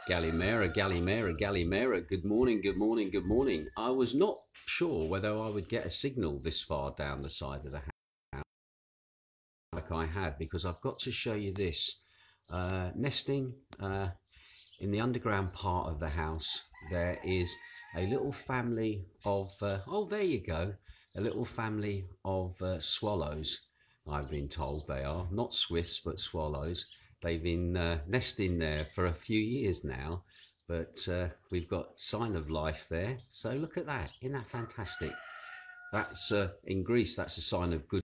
Gallimera, Gallimera, Gallimera. Good morning, good morning, good morning. I was not sure whether I would get a signal this far down the side of the house like I have, because I've got to show you this. Nesting in the underground part of the house, there is a little family of, oh, there you go, a little family of swallows, I've been told they are, not swifts, but swallows. They've been nesting there for a few years now, but we've got sign of life there. So look at that, isn't that fantastic? That's in Greece, that's a sign of good.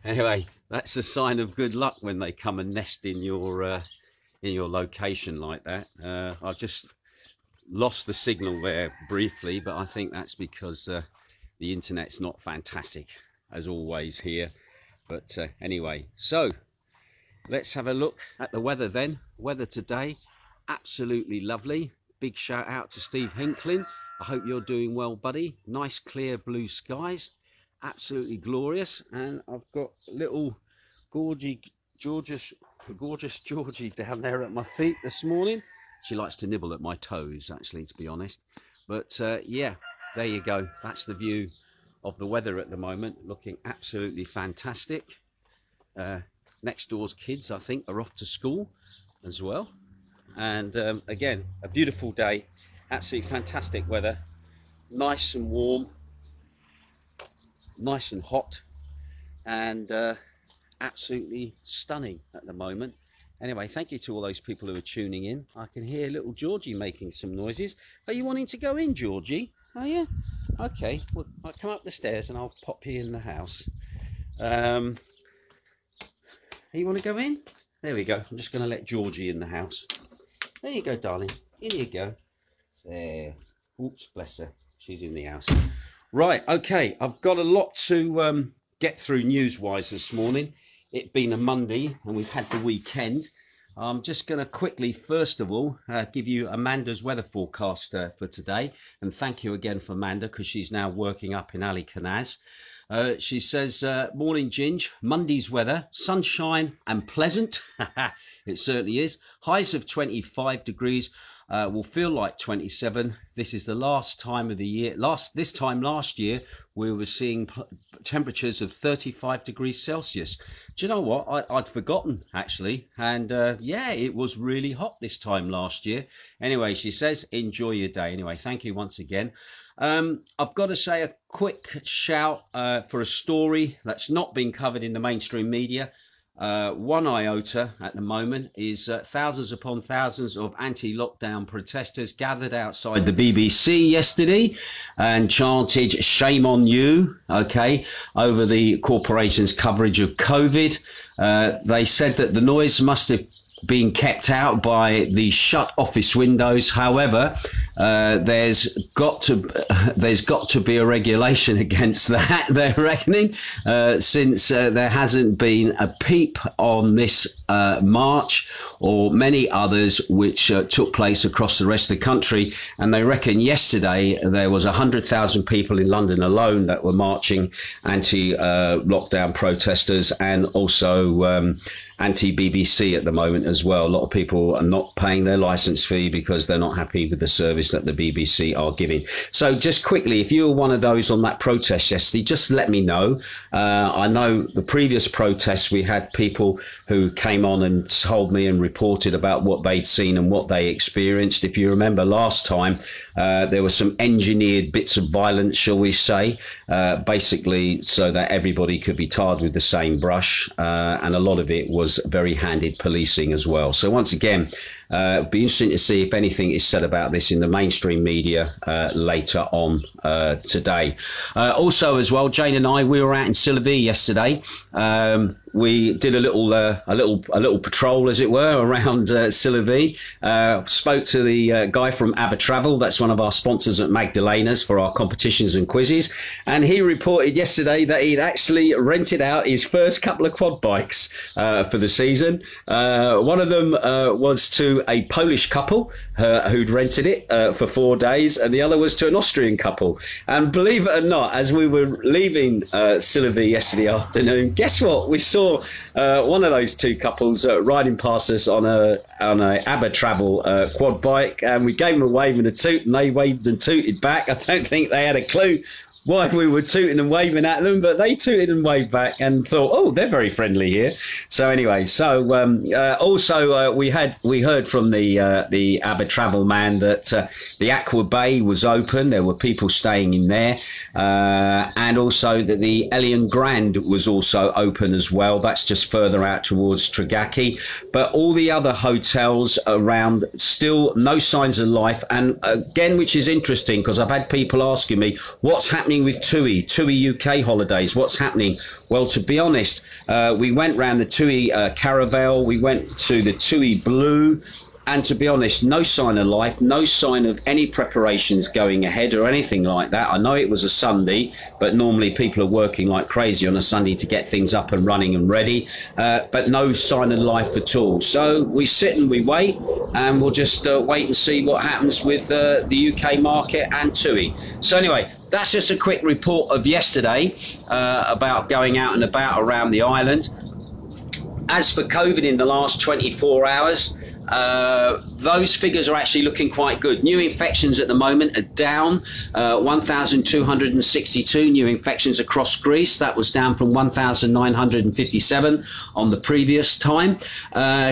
Anyway, that's a sign of good luck when they come and nest in your location like that. I've just lost the signal there briefly, but I think that's because the internet's not fantastic as always here. But anyway, so let's have a look at the weather then. Weather today, absolutely lovely. Big shout out to Steve Hinklin. I hope you're doing well, buddy. Nice clear blue skies, absolutely glorious. And I've got little gorgeous Georgie down there at my feet this morning. She likes to nibble at my toes, actually, to be honest. But yeah, there you go. That's the view of the weather at the moment, looking absolutely fantastic. Next door's kids, I think, are off to school as well. And again, a beautiful day, absolutely fantastic weather, nice and warm, nice and hot, and absolutely stunning at the moment. Anyway, thank you to all those people who are tuning in. I can hear little Georgie making some noises. Are you wanting to go in, Georgie? Are you? Okay, well, I'll come up the stairs and I'll pop you in the house. You want to go in? There we go. I'm just going to let Georgie in the house. There you go, darling. In you go. There. Oops, bless her. She's in the house. Right, okay. I've got a lot to get through news-wise this morning. It being a Monday and we've had the weekend. I'm just going to quickly, first of all, give you Amanda's weather forecast for today. And thank you again for Amanda, because she's now working up in Ali Canaz. She says, morning, Ginge. Monday's weather, sunshine and pleasant. It certainly is. Highs of 25 degrees. Will feel like 27. This is the last time of the year. This time last year, we were seeing temperatures of 35 degrees Celsius. Do you know what? I'd forgotten, actually. And yeah, it was really hot this time last year. Anyway, she says, enjoy your day. Anyway, thank you once again. I've got to say a quick shout for a story that's not been covered in the mainstream media. One iota at the moment is thousands upon thousands of anti-lockdown protesters gathered outside the BBC yesterday and chanted "Shame on you," okay, over the corporation's coverage of COVID. They said that the noise must have been kept out by the shut office windows. However, there's got to be a regulation against that, they're reckoning, since there hasn't been a peep on this march or many others which took place across the rest of the country. And they reckon yesterday there was 100,000 people in London alone that were marching, anti-lockdown protesters, and also anti-BBC at the moment as well. A lot of people are not paying their license fee because they're not happy with the service that the BBC are giving. So just quickly, if you were one of those on that protest yesterday, just let me know. I know the previous protests, we had people who came on and told me and reported about what they'd seen and what they experienced. If you remember last time, there were some engineered bits of violence, shall we say, basically so that everybody could be tarred with the same brush. And a lot of it was very handed policing as well. So once again, it'd be interesting to see if anything is said about this in the mainstream media later on today. Also as well, Jane and I, we were out in Sillaby yesterday. We did a little patrol, as it were, around Sillaby. Spoke to the guy from ABBA Travel. That's one of our sponsors at Magdalena's for our competitions and quizzes. And he reported yesterday that he'd actually rented out his first couple of quad bikes for the season. One of them was to a Polish couple who'd rented it for 4 days, and the other was to an Austrian couple. And believe it or not, as we were leaving Sillaby yesterday afternoon, guess what? We saw saw one of those two couples riding past us on a ABBA travel quad bike, and we gave them a wave and a toot, and they waved and tooted back. I don't think they had a clue why we were tooting and waving at them, but they tooted and waved back and thought, oh, they're very friendly here. So anyway, also we heard from the ABBA travel man that the Aqua Bay was open. There were people staying in there, and also that the Aegean Grand was also open as well. That's just further out towards Trigaki. But all the other hotels around, still no signs of life. And again, which is interesting, because I've had people asking me, what's happening with TUI UK holidays? What's happening? Well, to be honest, we went round the TUI Caravelle, we went to the TUI Blue, and to be honest, no sign of life, no sign of any preparations going ahead or anything like that. I know it was a Sunday, but normally people are working like crazy on a Sunday to get things up and running and ready, but no sign of life at all. So we sit and we wait, and we'll just wait and see what happens with the UK market and TUI. So anyway, that's just a quick report of yesterday about going out and about around the island. As for COVID in the last 24 hours, those figures are actually looking quite good. New infections at the moment are down, 1,262 new infections across Greece. That was down from 1,957 on the previous time.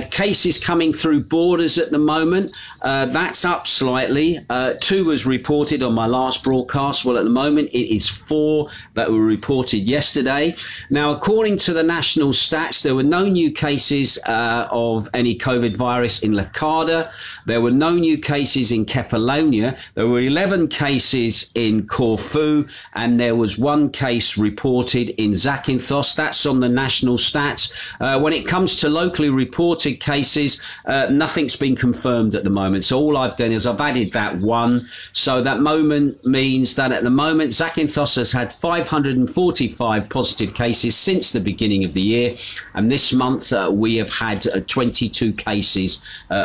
Cases coming through borders at the moment, that's up slightly. 2 was reported on my last broadcast. Well, at the moment it is 4 that were reported yesterday. Now, according to the national stats, there were no new cases of any COVID virus in Macardo. There were no new cases in Kefalonia. There were 11 cases in Corfu, and there was 1 case reported in Zakynthos. That's on the national stats. When it comes to locally reported cases, nothing's been confirmed at the moment. So all I've done is I've added that 1. So that moment means that at the moment, Zakynthos has had 545 positive cases since the beginning of the year. And this month, we have had 22 cases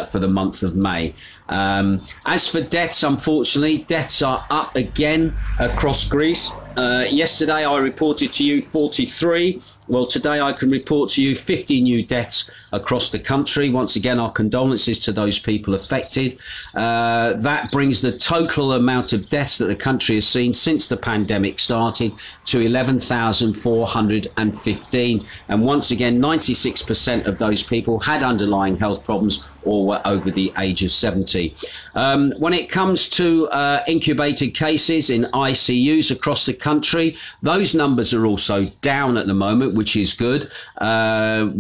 for the month of May. As for deaths, unfortunately, deaths are up again across Greece. Yesterday I reported to you 43. Well, today I can report to you 50 new deaths across the country. Once again, our condolences to those people affected. That brings the total amount of deaths that the country has seen since the pandemic started to 11,415. And once again, 96% of those people had underlying health problems or were over the age of 70. When it comes to incubated cases in ICUs across the country, those numbers are also down at the moment, which is good.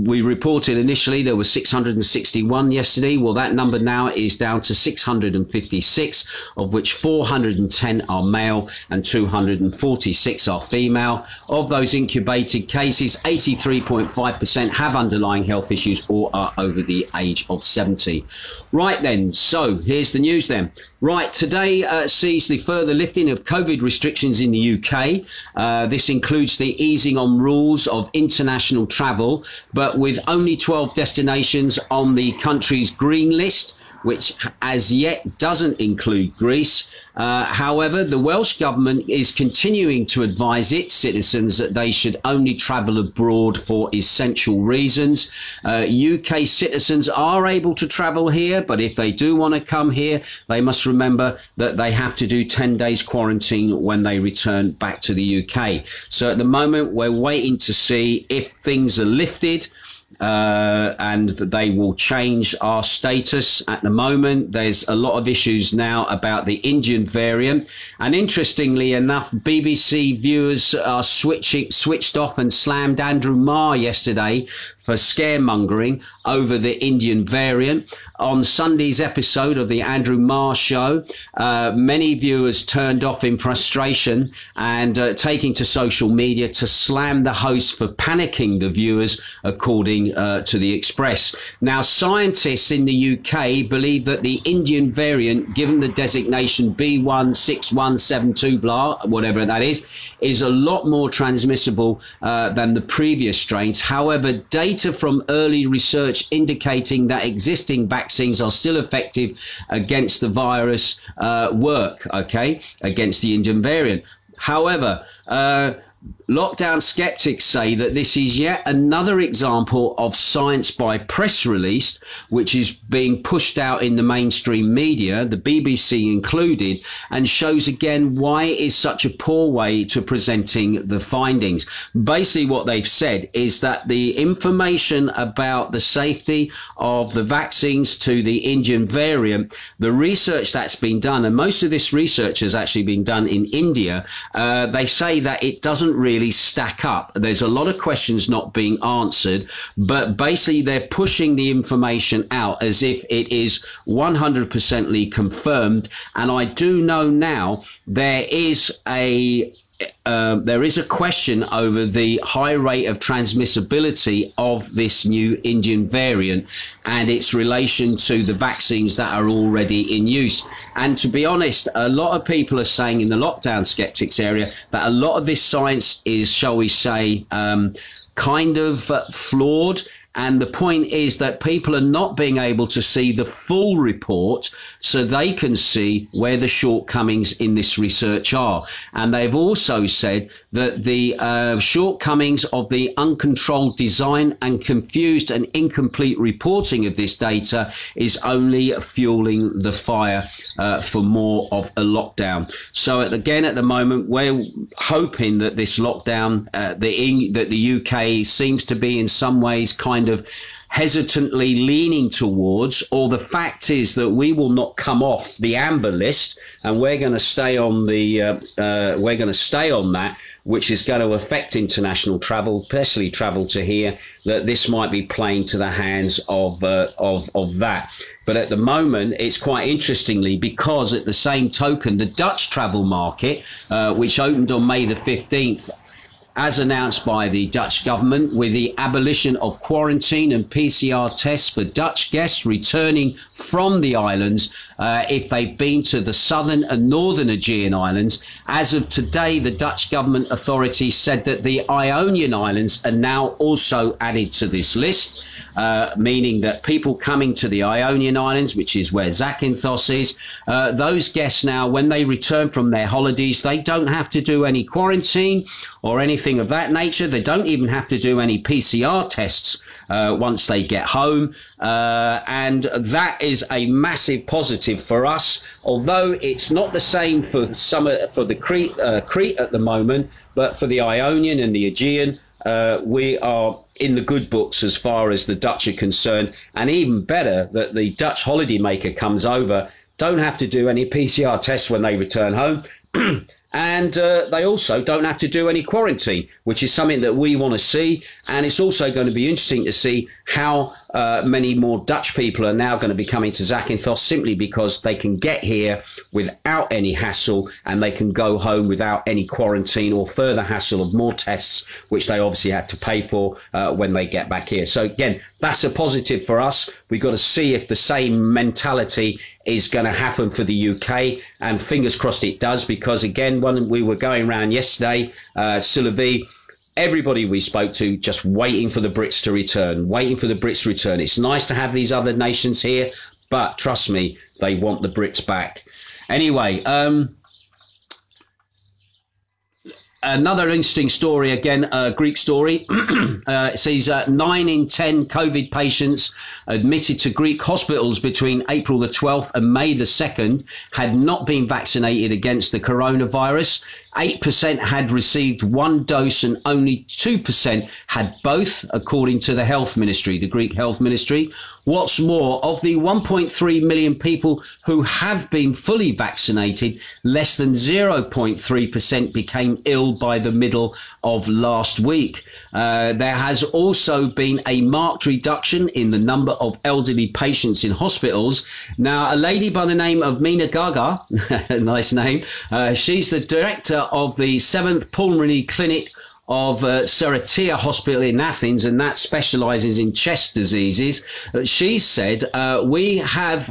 We reported initially there were 661 yesterday. Well, that number now is down to 656, of which 410 are male and 246 are female. Of those incubated cases, 83.5% have underlying health issues or are over the age of 70. Right then, so here's the news then. Right, today sees the further lifting of COVID restrictions in the UK. This includes the easing on rules of international travel, but with only 12 destinations on the country's green list, which as yet doesn't include Greece. However, the Welsh Government is continuing to advise its citizens that they should only travel abroad for essential reasons. UK citizens are able to travel here, but if they do want to come here, they must remember that they have to do 10 days quarantine when they return back to the UK. So at the moment, we're waiting to see if things are lifted, and that they will change our status. At the moment, there's a lot of issues now about the Indian variant, and interestingly enough, BBC viewers are switched off and slammed Andrew Marr yesterday for scaremongering over the Indian variant. On Sunday's episode of the Andrew Marr show, many viewers turned off in frustration and taking to social media to slam the host for panicking the viewers, according to the Express. Now, scientists in the UK believe that the Indian variant, given the designation B16172 blah, whatever that is a lot more transmissible than the previous strains. However, data from early research indicating that existing vaccines are still effective against the virus against the Indian variant. However, Lockdown skeptics say that this is yet another example of science by press release, which is being pushed out in the mainstream media, the BBC included, and shows again why it is such a poor way to presenting the findings. Basically, what they've said is that the information about the safety of the vaccines to the Indian variant, the research that's been done, and most of this research has actually been done in India, they say that it doesn't really stack up. There's a lot of questions not being answered, but basically they're pushing the information out as if it is 100% confirmed. And I do know now there is a question over the high rate of transmissibility of this new Indian variant and its relation to the vaccines that are already in use. And to be honest, a lot of people are saying in the lockdown skeptics area that a lot of this science is, shall we say, kind of flawed. And the point is that people are not being able to see the full report so they can see where the shortcomings in this research are. And they've also said that the shortcomings of the uncontrolled design and confused and incomplete reporting of this data is only fueling the fire for more of a lockdown. So again, at the moment, we're hoping that this lockdown, that the UK seems to be in some ways kind of hesitantly leaning towards, or the fact is that we will not come off the amber list and we're going to stay on that, which is going to affect international travel, especially travel to here, that this might be playing to the hands of that. But at the moment, it's quite interestingly, because at the same token, the Dutch travel market, which opened on May the 15th, as announced by the Dutch government, with the abolition of quarantine and PCR tests for Dutch guests returning from the islands if they've been to the southern and northern Aegean islands. As of today, the Dutch government authorities said that the Ionian islands are now also added to this list, meaning that people coming to the Ionian islands, which is where Zakynthos is, those guests now, when they return from their holidays, they don't have to do any quarantine or anything of that nature. They don't even have to do any PCR tests once they get home. And that is a massive positive for us, although it's not the same for the Crete at the moment, but for the Ionian and the Aegean, we are in the good books as far as the Dutch are concerned. And even better, that the Dutch holidaymaker comes over, don't have to do any PCR tests when they return home. And they also don't have to do any quarantine, which is something that we want to see. And it's also going to be interesting to see how many more Dutch people are now going to be coming to Zakynthos, simply because they can get here without any hassle and they can go home without any quarantine or further hassle of more tests, which they obviously had to pay for when they get back here. So again, that's a positive for us. We've got to see if the same mentality is going to happen for the UK, and fingers crossed it does, because again, when we were going around yesterday, Sylvie, everybody we spoke to just waiting for the Brits to return, It's nice to have these other nations here, but trust me, they want the Brits back. Anyway, another interesting story, again, a Greek story. It says 9 in 10 COVID patients admitted to Greek hospitals between April the 12th and May the 2nd had not been vaccinated against the coronavirus. 8% had received one dose and only 2% had both, according to the health ministry, the Greek health ministry. What's more, of the 1.3 million people who have been fully vaccinated, less than 0.3% became ill by the middle of last week. There has also been a marked reduction in the number of elderly patients in hospitals. Now, a lady by the name of Mina Gaga, nice name, she's the director of the 7th Pulmonary Clinic of Seratia Hospital in Athens, and that specialises in chest diseases. She said, we have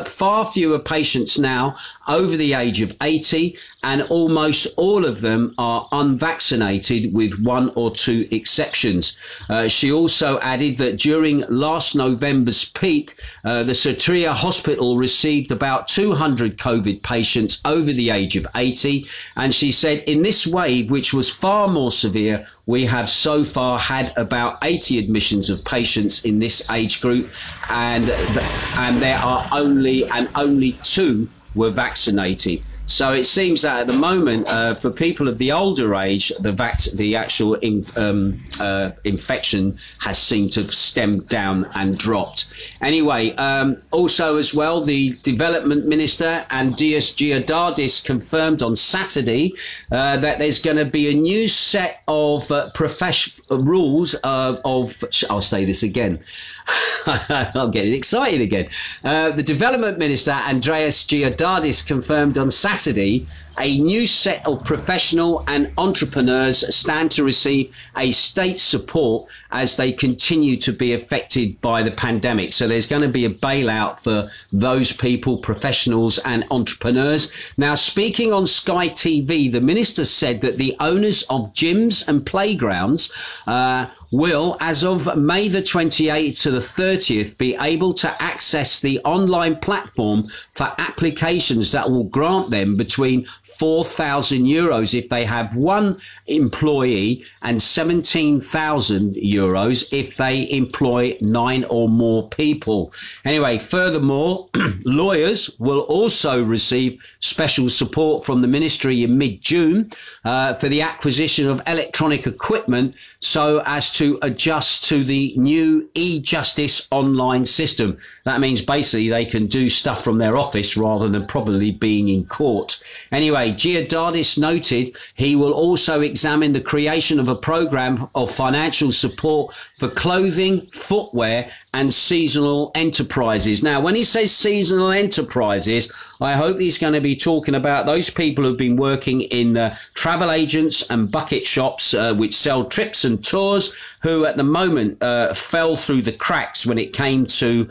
far fewer patients now over the age of 80, and almost all of them are unvaccinated with one or two exceptions. She also added that during last November's peak, the Seratia Hospital received about 200 COVID patients over the age of 80. And she said, in this wave, which was far more severe, we have so far had about 80 admissions of patients in this age group, and there are only 2 were vaccinated. So it seems that at the moment, for people of the older age, the actual infection has seemed to have stemmed down and dropped. Anyway, also as well, the Development Minister, Andreas Georgidis, confirmed on Saturday that there's going to be a new set of rules I'll say this again. I'm getting excited again. The Development Minister, Andreas Georgidis, confirmed on Saturday a new set of professional and entrepreneurs stand to receive a state support as they continue to be affected by the pandemic. So there's going to be a bailout for those people, professionals and entrepreneurs. Now, speaking on Sky TV, the minister said that the owners of gyms and playgrounds will, as of May the 28th to the 30th, be able to access the online platform for applications that will grant them between €4,000 if they have one employee and €17,000 if they employ 9 or more people. Anyway, furthermore, lawyers will also receive special support from the ministry in mid-June for the acquisition of electronic equipment so as to adjust to the new e-justice online system. That means basically they can do stuff from their office rather than probably being in court. Anyway, Georgidis noted he will also examine the creation of a program of financial support for clothing, footwear and seasonal enterprises. Now, when he says seasonal enterprises, I hope he's going to be talking about those people who've been working in travel agents and bucket shops which sell trips and tours, who at the moment fell through the cracks when it came to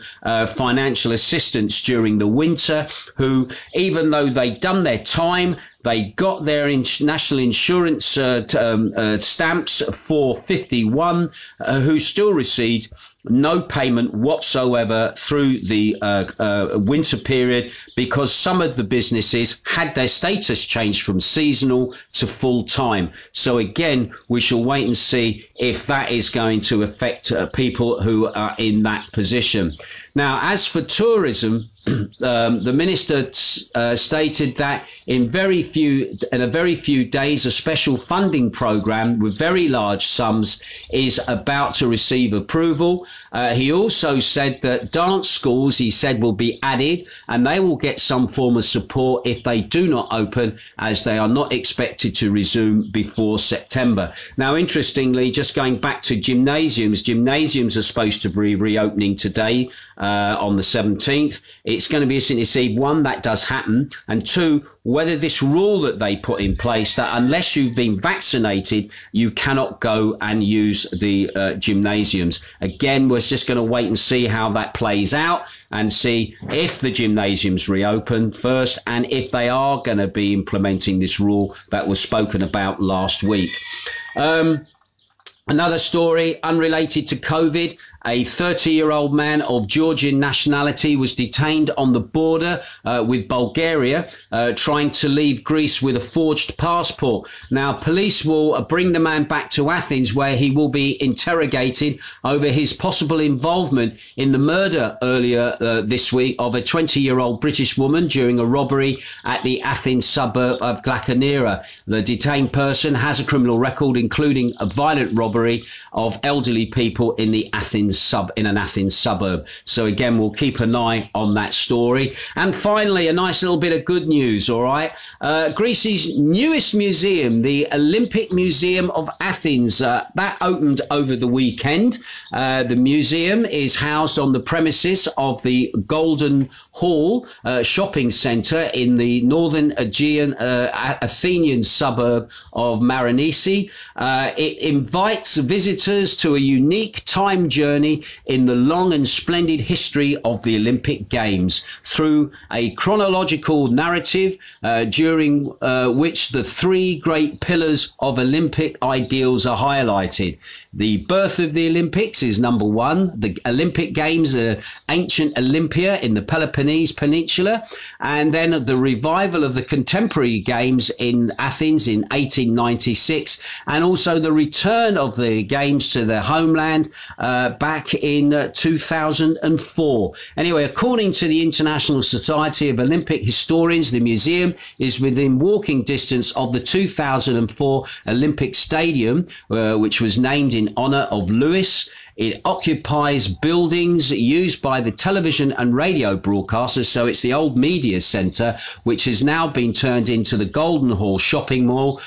financial assistance during the winter, who, even though they'd done their time, they got their national insurance stamps for 51, who still received no payment whatsoever through the winter period because some of the businesses had their status changed from seasonal to full time. So again, we shall wait and see if that is going to affect people who are in that position. Now, as for tourism, the minister stated that in a very few days, a special funding program with very large sums is about to receive approval. He also said that dance schools, he said, will be added and they will get some form of support if they do not open, as they are not expected to resume before September. Now, interestingly, just going back to gymnasiums are supposed to be reopening today on the 17th. It's going to be interesting to see, one, that does happen, and two, whether this rule that they put in place that unless you've been vaccinated, you cannot go and use the gymnasiums. Again, we're just going to wait and see how that plays out and see if the gymnasiums reopen first and if they are going to be implementing this rule that was spoken about last week. Another story unrelated to COVID. A 30-year-old man of Georgian nationality was detained on the border with Bulgaria, trying to leave Greece with a forged passport. Now, police will bring the man back to Athens, where he will be interrogated over his possible involvement in the murder earlier this week of a 20-year-old British woman during a robbery at the Athens suburb of Glakanira. The detained person has a criminal record, including a violent robbery of elderly people in the Athens in an Athens suburb. So again, we'll keep an eye on that story. And finally, a nice little bit of good news. All right, Greece's newest museum, the Olympic Museum of Athens, that opened over the weekend. The museum is housed on the premises of the Golden Hall shopping centre in the northern Aegean Athenian suburb of Maronisi. It invites visitors to a unique time journey in the long and splendid history of the Olympic Games through a chronological narrative during which the three great pillars of Olympic ideals are highlighted. The birth of the Olympics is number one. The Olympic Games, ancient Olympia in the Peloponnese Peninsula, and then the revival of the contemporary games in Athens in 1896, and also the return of the games to their homeland back in 2004. Anyway, according to the International Society of Olympic Historians, the museum is within walking distance of the 2004 Olympic Stadium, which was named in honour of Lewis. It occupies buildings used by the television and radio broadcasters. So it's the old media centre, which has now been turned into the Golden Hall shopping mall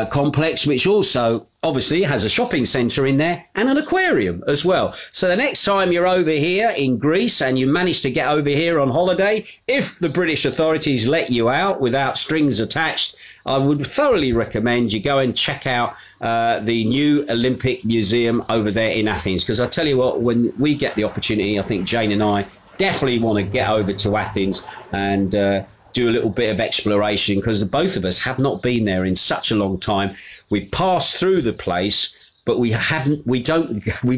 complex, which also obviously has a shopping centre in there and an aquarium as well. So the next time you're over here in Greece and you manage to get over here on holiday, if the British authorities let you out without strings attached, I would thoroughly recommend you go and check out the new Olympic Museum over there in Athens. Because I tell you what, when we get the opportunity, I think Jane and I definitely want to get over to Athens and do a little bit of exploration, because both of us have not been there in such a long time. We've passed through the place, but we've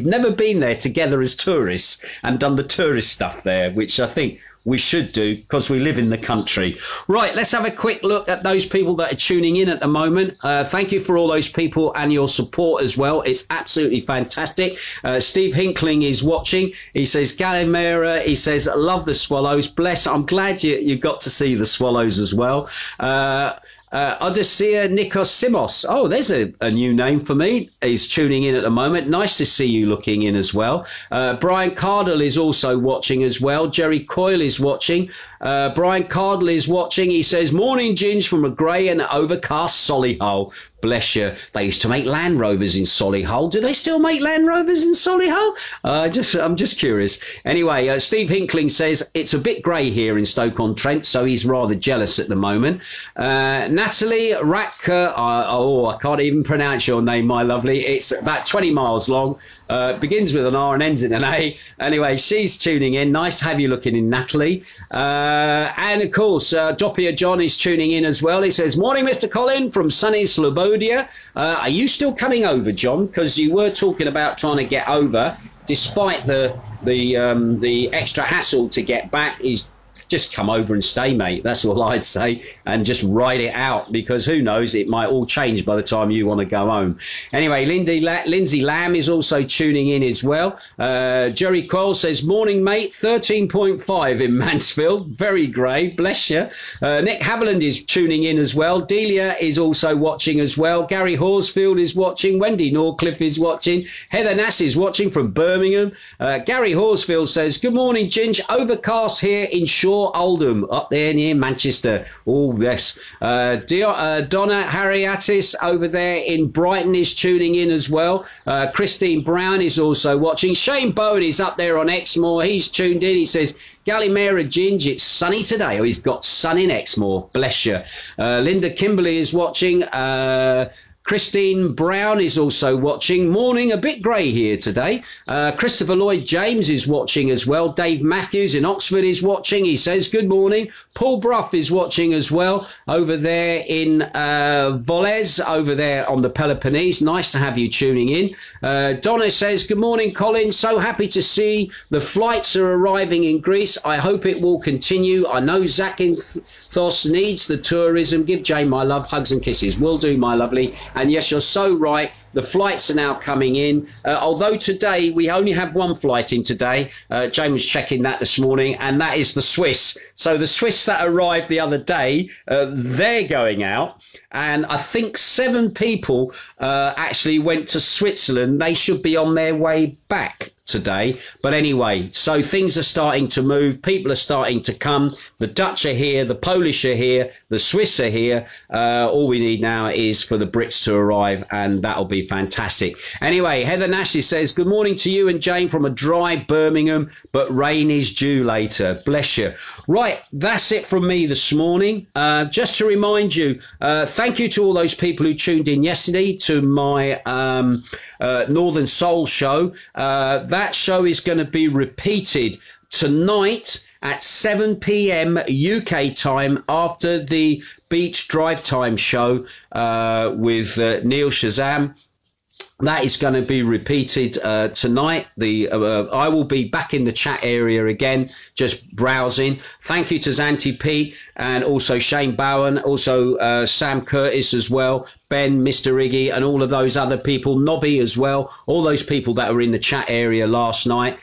never been there together as tourists and done the tourist stuff there, which I think we should do because we live in the country. Right, let's have a quick look at those people that are tuning in at the moment. Thank you for all those people and your support as well. It's absolutely fantastic. Steve Hinkling is watching. He says, Galimera, he says, love the Swallows. Bless. I'm glad you got to see the Swallows as well. Odysseia Nikosimos. Oh, there's a new name for me. He's tuning in at the moment. Nice to see you looking in as well. Brian Cardle is also watching as well. Jerry Coyle is watching. Brian Cardle is watching. He says, morning, Ginge, from a grey and overcast Solihull. Bless you. They used to make Land Rovers in Solihull. Do they still make Land Rovers in Solihull? I'm just curious. Anyway, Steve Hinkling says it's a bit grey here in Stoke-on-Trent, so he's rather jealous at the moment. Natalie Ratka, I can't even pronounce your name, my lovely. It's about 20 miles long. Begins with an R and ends in an A. Anyway, she's tuning in. Nice to have you looking in, Natalie. And of course, Doppia John is tuning in as well. He says, morning, Mr. Colin from sunny Slobodia. Are you still coming over, John? Because you were talking about trying to get over, despite the extra hassle to get back. He's just come over and stay, mate. That's all I'd say, and just ride it out, because who knows, it might all change by the time you want to go home. Anyway, Lindsay Lamb is also tuning in as well. Jerry Cole says, morning, mate. 13.5 in Mansfield. Very grey. Bless you. Nick Haviland is tuning in as well. Delia is also watching as well. Gary Horsfield is watching. Wendy Norcliffe is watching. Heather Nass is watching from Birmingham. Gary Horsfield says, good morning, Ginge. Overcast here in Shore Oldham, up there near Manchester. Oh, yes. Donna Harriatis over there in Brighton is tuning in as well. Christine Brown is also watching. Shane Bowen is up there on Exmoor. He's tuned in. He says, Galimera Ginge, it's sunny today. Oh, he's got sun in Exmoor. Bless you. Linda Kimberley is watching. Christine Brown is also watching. Morning, a bit grey here today. Christopher Lloyd James is watching as well. Dave Matthews in Oxford is watching. He says, good morning. Paul Bruff is watching as well over there in Voles, over there on the Peloponnese. Nice to have you tuning in. Donna says, good morning, Colin. So happy to see the flights are arriving in Greece. I hope it will continue. I know Zakynthos needs the tourism. Give Jane my love, hugs and kisses. Will do, my lovely. And yes, you're so right. The flights are now coming in. Although today we only have one flight in today. Jane was checking that this morning, and that is the Swiss. So the Swiss that arrived the other day, they're going out. And I think 7 people actually went to Switzerland. They should be on their way back. today. But anyway, so things are starting to move. People are starting to come. The Dutch are here. The Polish are here. The Swiss are here. All we need now is for the Brits to arrive, and that'll be fantastic. Anyway, Heather Nashley says, good morning to you and Jane from a dry Birmingham, but rain is due later. Bless you. Right, that's it from me this morning. Just to remind you, thank you to all those people who tuned in yesterday to my Northern Soul show. That show is going to be repeated tonight at 7 p.m. UK time after the Beach Drive Time show with Neil Shazam. That is going to be repeated tonight. I will be back in the chat area again, just browsing. Thank you to Zanti Pete and also Shane Bowen, also Sam Curtis as well, Ben, Mr. Iggy, and all of those other people, Nobby as well, all those people that were in the chat area last night.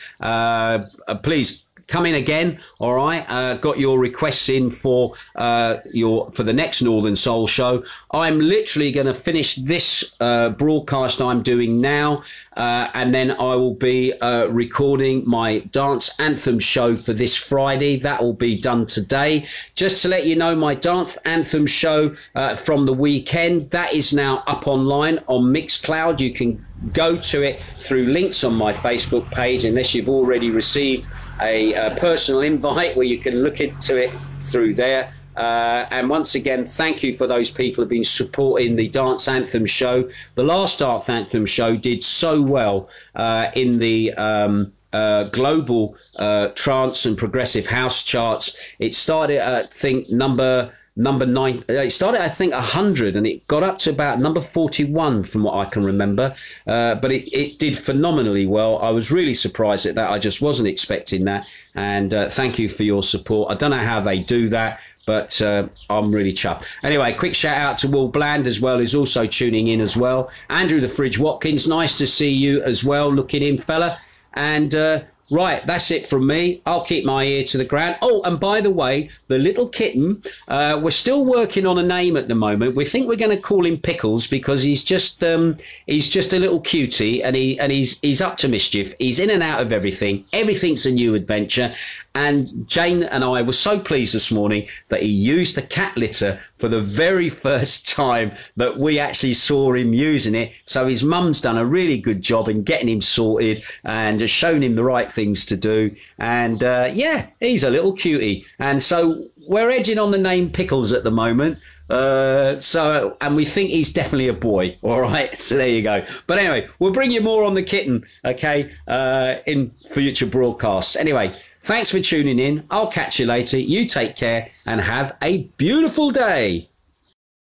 Please come in again. All right. Got your requests in for the next Northern Soul show. I'm literally going to finish this broadcast I'm doing now, and then I will be recording my dance anthem show for this Friday. That will be done today. Just to let you know, my dance anthem show from the weekend, that is now up online on Mixcloud. You can go to it through links on my Facebook page, unless you've already received a personal invite where you can look into it through there. And once again, thank you for those people who have been supporting the Dance Anthem show. The last Dance Anthem show did so well in the global trance and progressive house charts. It started at, I think, number 9. It started, I think, 100, and it got up to about number 41 from what I can remember. But it did phenomenally well. I was really surprised at that. I just wasn't expecting that. And thank you for your support. I don't know how they do that, but I'm really chuffed. Anyway, quick shout out to Will Bland as well, who's also tuning in as well. Andrew the Fridge Watkins, nice to see you as well, looking in, fella. And right, that's it from me. I'll keep my ear to the ground. Oh, and by the way, the little kitten, we're still working on a name at the moment. We think we're going to call him Pickles because he's just a little cutie, and he's up to mischief. He's in and out of everything. Everything's a new adventure. And Jane and I were so pleased this morning that he used the cat litter for the very first time that we actually saw him using it. So his mum's done a really good job in getting him sorted and just shown him the right things to do. And yeah, he's a little cutie. And so we're edging on the name Pickles at the moment. And we think he's definitely a boy. All right. So there you go. But anyway, we'll bring you more on the kitten, okay, in future broadcasts. Anyway, thanks for tuning in. I'll catch you later. You take care and have a beautiful day.